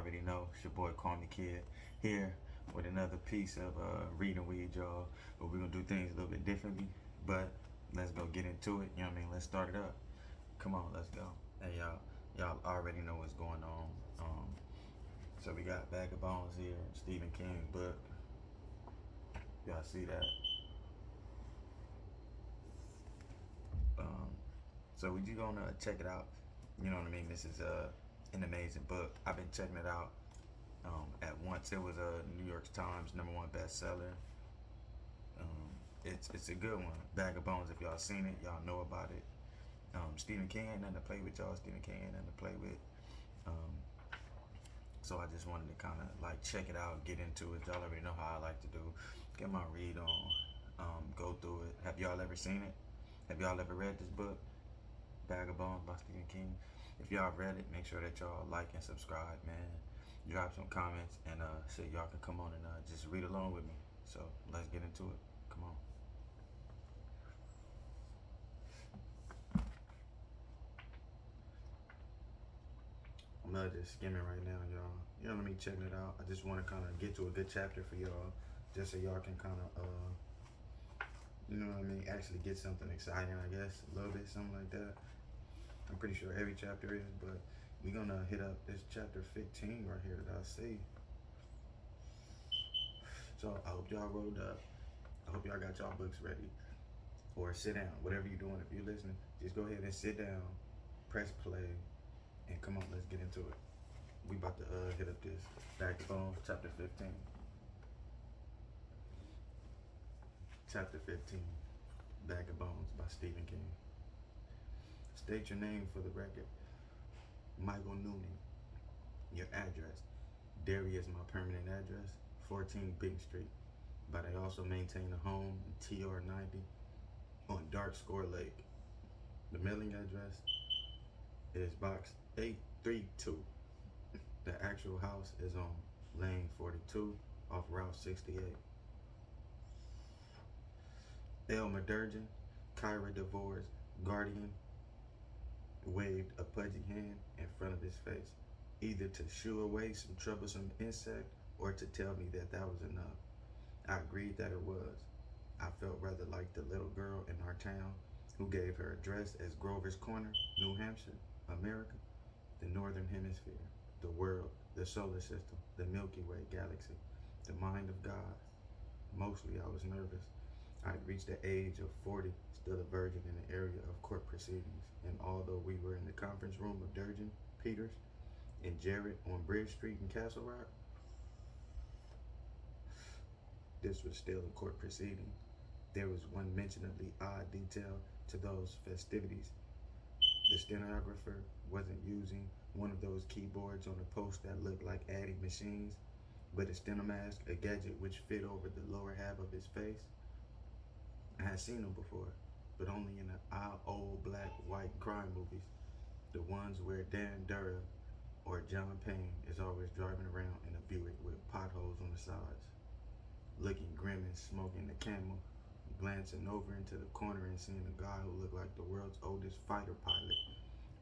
already know, it's your boy CallMeKidd here with another piece of reading weed, y'all. But we're gonna do things a little bit differently. But let's go get into it. You know what I mean? Let's start it up. Come on, let's go. Hey y'all already know what's going on. So we got Bag of Bones here, Stephen King book. Y'all see that? So we just gonna check it out. You know what I mean? This is an amazing book. I've been checking it out. At once it was a New York Times #1 bestseller. It's a good one. Bag of Bones. If y'all seen it, y'all know about it. Stephen King ain't nothing to play with, y'all. Stephen King ain't nothing to play with. So I just wanted to kind of like check it out, get into it. Y'all already know how I like to do. Get my read on, go through it. Have y'all ever seen it? Have y'all ever read this book, Bag of Bones by Stephen King? If y'all read it, make sure that y'all like and subscribe, man. Drop some comments and so y'all can come on and just read along with me. So let's get into it. Come on. I'm just skimming right now, y'all. You know what I mean? Checking it out. I just want to kind of get to a good chapter for y'all, just so y'all can kind of, you know what I mean, actually get something exciting, I guess, a little bit, something like that. I'm pretty sure every chapter is, but we're going to hit up this chapter 15 right here that I see. So I hope y'all rolled up. I hope y'all got y'all books ready. Or sit down, whatever you're doing. If you're listening, just go ahead and sit down, press play, and come on, let's get into it. We about to hit up this Bag of Bones, chapter 15. Chapter 15, Bag of Bones by Stephen King. State your name for the record. Michael Noonan. Your address. Derry is my permanent address, 14 Bing Street. But I also maintain a home in TR 90 on Dark Score Lake. The mailing address is box 832. The actual house is on Lane 42 off Route 68. Elmer Durgeon, Kyra DeVore's guardian, waved a pudgy hand in front of his face, either to shoo away some troublesome insect or to tell me that was enough. I agreed that it was. I felt rather like the little girl in our town who gave her address as Grover's Corner, New Hampshire, America, the Northern Hemisphere, the world, the solar system, the Milky Way galaxy, the mind of God. Mostly I was nervous. I had reached the age of 40, still a virgin in the area of court proceedings, and although we were in the conference room of Durgeon, Peters, and Jarrett on Bridge Street in Castle Rock, this was still a court proceeding. There was one mentionably odd detail to those festivities. The stenographer wasn't using one of those keyboards on the post that looked like adding machines, but a stenomask, a gadget which fit over the lower half of his face. I had seen them before, but only in the old black, white crime movies. The ones where Dan Durra or John Payne is always driving around in a Buick with potholes on the sides, looking grim and smoking the Camel, glancing over into the corner and seeing a guy who looked like the world's oldest fighter pilot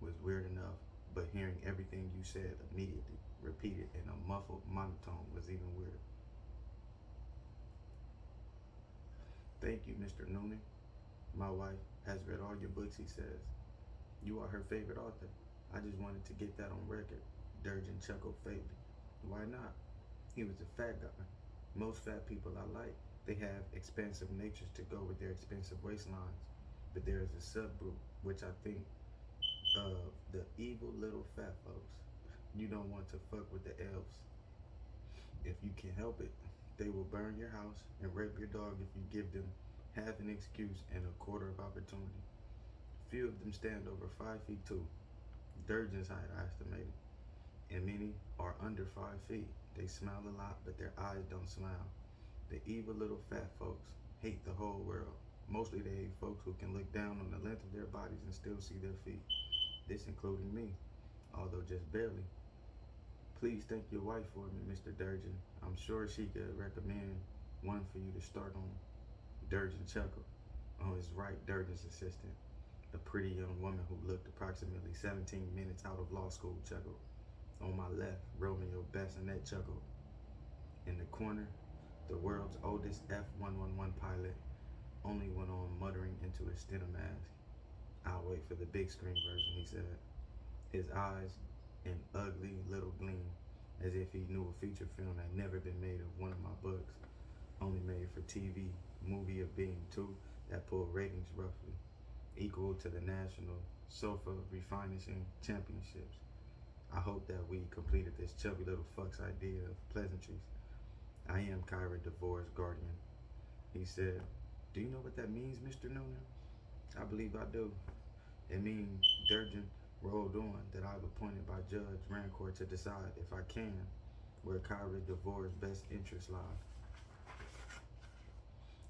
was weird enough, but hearing everything you said immediately, repeated in a muffled monotone, was even weirder. Thank you, Mr. Noonan. My wife has read all your books, he says. You are her favorite author. I just wanted to get that on record. Durgeon chuckled faintly. Why not? He was a fat guy. Most fat people I like, they have expansive natures to go with their expensive waistlines. But there is a subgroup, which I think of the evil little fat folks. You don't want to fuck with the elves. If you can help it, they will burn your house and rape your dog if you give them half an excuse and a quarter of opportunity. Few of them stand over 5 feet 2, Durgeon's height I estimated, and many are under 5 feet. They smile a lot, but their eyes don't smile. The evil little fat folks hate the whole world. Mostly they hate folks who can look down on the length of their bodies and still see their feet. This including me, although just barely. Please thank your wife for me, Mr. Durgeon. I'm sure she could recommend one for you to start on. Durgeon chuckled. On his right, Durgeon's assistant, a pretty young woman who looked approximately 17 minutes out of law school, chuckled. On my left, Romeo Bassinet chuckled. In the corner, the world's oldest F-111 pilot only went on muttering into his steno mask. I'll wait for the big screen version, he said. His eyes an ugly little gleam, as if he knew a feature film had never been made of one of my books, only made for TV, movie of being two that pulled ratings roughly equal to the national sofa refinancing championships. I hope that we completed this chubby little fuck's idea of pleasantries. I am Kyra DeVore's guardian. He said, do you know what that means, Mr. Noonan? I believe I do. It means Durgan rolled on that I've appointed by Judge Rancourt to decide, if I can, where Kyra DeVore's best interests lie.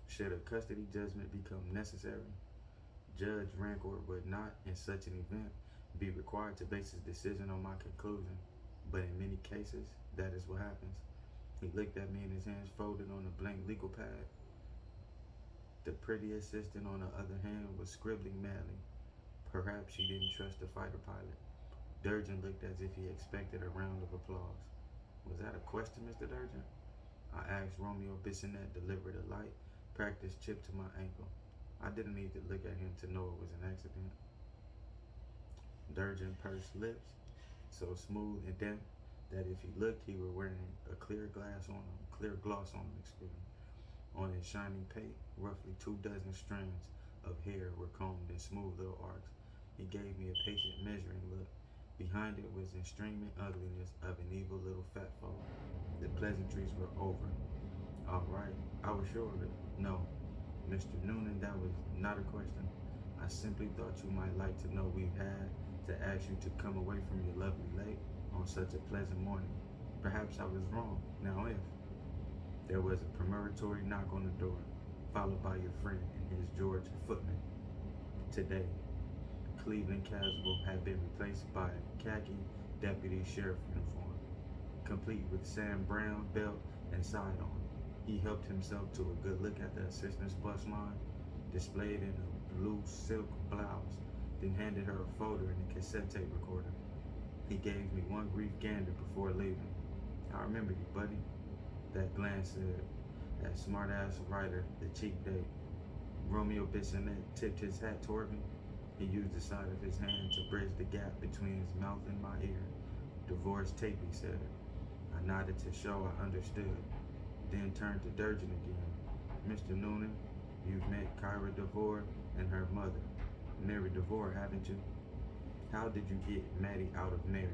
Should a custody judgment become necessary, Judge Rancourt would not, in such an event, be required to base his decision on my conclusion, but in many cases, that is what happens. He looked at me and his hands folded on a blank legal pad. The pretty assistant, on the other hand, was scribbling madly. Perhaps she didn't trust the fighter pilot. Durgan looked as if he expected a round of applause. Was that a question, Mr. Durgan? I asked Romeo Bissonette, delivered a light, practiced chip to my ankle. I didn't need to look at him to know it was an accident. Durgan pursed lips, so smooth and damp that if he looked, he were wearing a clear gloss on him, On his shining pate, roughly 24 strands of hair were combed in smooth little arcs. He gave me a patient measuring look. Behind it was the streaming ugliness of an evil little fat folk. The pleasantries were over. All right, I was sure of it. No, Mr. Noonan, that was not a question. I simply thought you might like to know we've had to ask you to come away from your lovely lake on such a pleasant morning. Perhaps I was wrong. Now if. There was a premonitory knock on the door, followed by your friend and his George footman. Today, Cleveland Caswell had been replaced by a khaki deputy sheriff uniform, complete with Sam Brown belt and side-on. He helped himself to a good look at the assistant's bust line, displayed in a blue silk blouse, then handed her a folder and a cassette tape recorder. He gave me one brief gander before leaving. I remember you, buddy. That glance said, that smart-ass writer, the cheap date. Romeo Bissonette tipped his hat toward me. He used the side of his hand to bridge the gap between his mouth and my ear. Divorce tape, he said. I nodded to show I understood, then turned to Durgan again. Mr. Noonan, you've met Kyra DeVore and her mother, Mary DeVore, haven't you? How did you get Maddie out of Mary?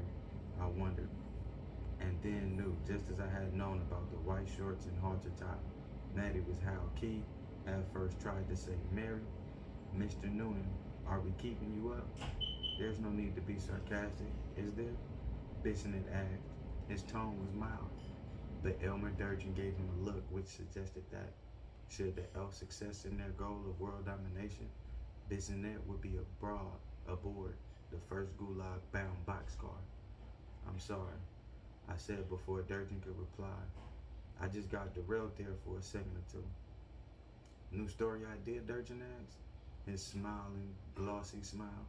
I wondered. And then knew, just as I had known about the white shorts and halter top, Maddie was how Key had first tried to say Mary. Mr. Noonan, are we keeping you up? There's no need to be sarcastic, is there? Bissonette asked. His tone was mild, but Elmer Durgan gave him a look which suggested that, should the elf success in their goal of world domination, Bissonette would be aboard the first gulag-bound boxcar. I'm sorry, I said before Durgan could reply. I just got derailed there for a second or two. New story idea, Durgan asked, his smiling, glossy smile.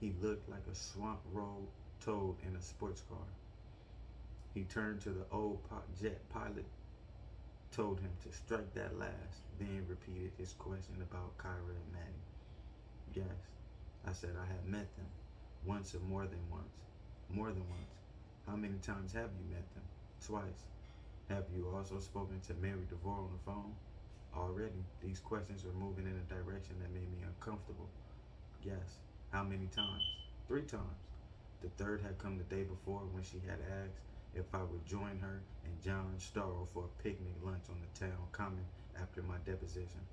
He looked like a swamp rolled toad in a sports car. He turned to the old jet pilot, told him to strike that last, then repeated his question about Kyra and Maddie. Yes, I said I had met them, once or more than once. More than once. How many times have you met them? Twice. Have you also spoken to Mary DeVore on the phone? Already, these questions were moving in a direction that made me uncomfortable. Yes. How many times? 3 times. The third had come the day before when she had asked if I would join her and John Starro for a picnic lunch on the town common after my deposition.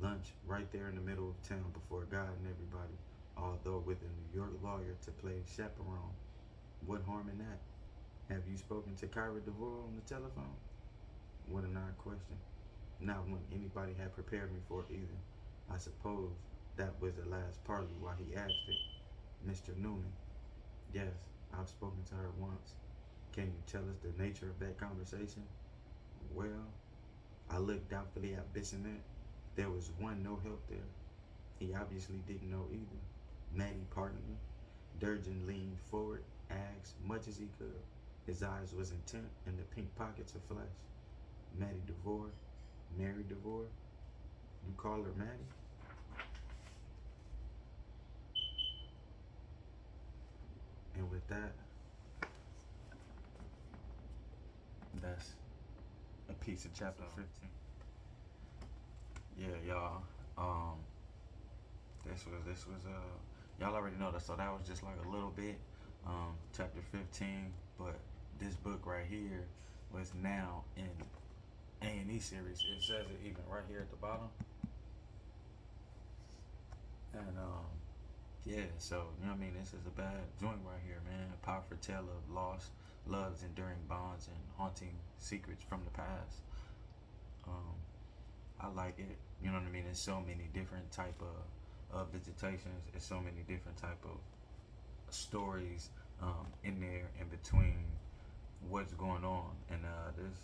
Lunch right there in the middle of town before God and everybody, although with a New York lawyer to play chaperone. What harm in that? Have you spoken to Kyra DeVore on the telephone? What an odd question. Not when anybody had prepared me for it either. I suppose that was the last parley while he asked it. Mr. Noonan. Yes, I've spoken to her once. Can you tell us the nature of that conversation? Well, I looked doubtfully at Bissonette. There was no help there. He obviously didn't know either. Maddie pardoned me. Durgan leaned forward, asked much as he could. His eyes was intent in the pink pockets of flesh. Maddie DeVore, Mary DeVore. You call her Maddie? And with that, that's a piece of chapter 15. Yeah, y'all. This was y'all already know that. So that was just like a little bit, chapter 15. But this book right here was now in A&E series. It says it even right here at the bottom. And yeah, so you know what I mean. This is a bad joint right here, man. A powerful tale of loss, love's enduring bonds, and haunting secrets from the past. I like it. You know what I mean? There's so many different type of visitations. There's so many different type of stories in there in between what's going on. And this,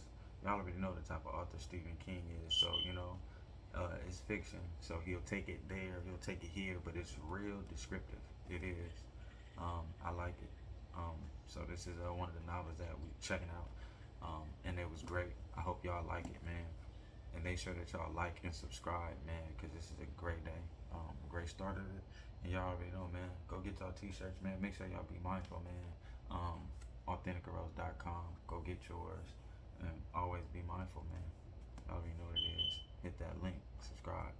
y'all already know the type of author Stephen King is. So you know, it's fiction. So he'll take it there, he'll take it here, but it's real descriptive. It is. I like it. So this is one of the novels that we checking out, and it was great. I hope y'all like it, man. And make sure that y'all like and subscribe, man, because this is a great day. Great start of it. And y'all already know, man, go get y'all t-shirts, man. Make sure y'all be mindful, man. authenticor.com. Go get yours. And always be mindful, man. Y'all already know what it is. Hit that link. Subscribe.